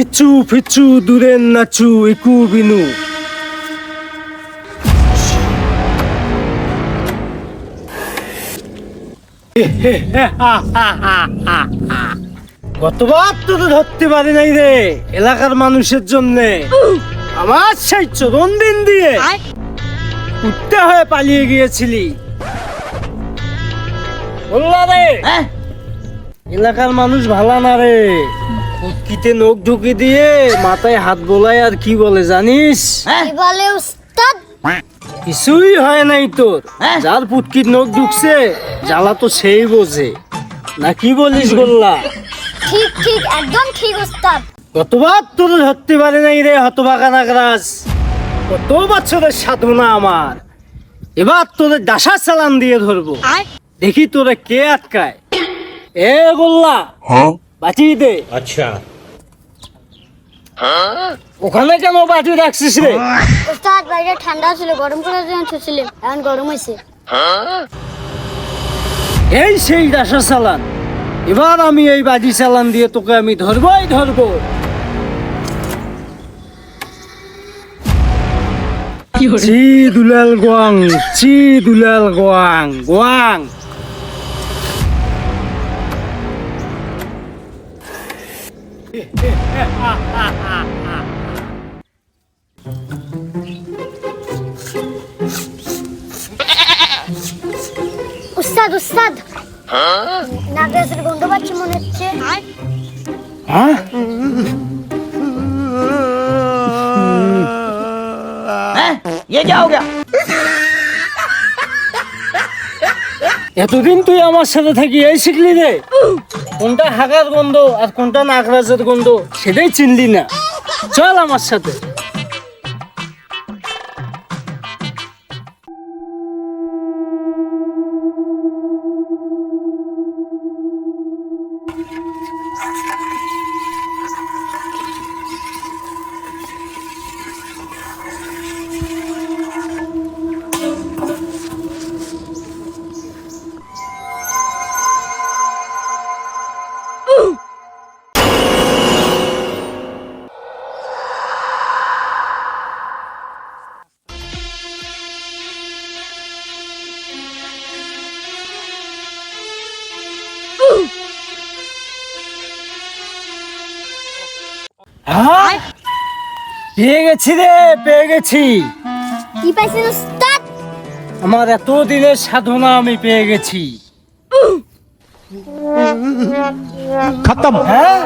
ইচ্ছু ফিচ্ছু দূরের নাচু ইকু বিনু। গতবার তো ধরতে পারি নাই রে, এলাকার মানুষের জন্য আমার সেই চরণ দিন দিয়ে উঠতে হয়ে পালিয়ে গিয়েছিলি। বললা রে এলাকার মানুষ ভালো না রে, কুটকিতে নখ ঢুকি দিয়ে মাথায় হাত বোলায় আর কি বলে জানিস? কি বলে উস্তাদ? কিছুই হয় নাই তোর, যার পুটকির নখ ঢুকছে জ্বালা তো সেই বোঝে না, কি বলিস গোল্লা? ঠিক ঠিক একদম ঠিক উস্তাদ। কতবার তোর ধরতে পারে নাই রে হতভাগা নাগরাজ, কত বছরের সাধনা আমার, এবার তোদের ডাসা চালান দিয়ে ধরবো, দেখি তোরে কে আটকায়। এ গোল্লা বাঁচিয়ে দে। अच्छा ওখানে কেন বাটি রাখছিস রে? উস্তাদ বাইরে ঠান্ডা ছিল, গরম করার জন্য ছিল, এখন গরম হয়েছে। এই সেই ডাসা চালান, এবার আমি এই বাজি চালান দিয়ে তোকে আমি ধরবই ধরবো। চি দুলাল গোয়াং, চি দুলাল গোয়াং গোয়াং। উস্তাদ উস্তাদ, নাগরাজের গন্ধ পাচ্ছি মনে হচ্ছে। হ্যাঁ ये क्या हो गया? এতদিন তুই আমার সাথে থাকি এই শিখলি রে, কোনটা হাগার গন্ধ আর কোনটা নাগরাজের গন্ধ সেটাই চিনলি না। চল আমার সাথে। হ্যাঁ পেয়ে গেছি রে, পেয়ে গেছি। কি পাইছেন উস্তাদ? আমার এত দিনের সাধনা আমি পেয়ে গেছি। खत्म হ্যাঁ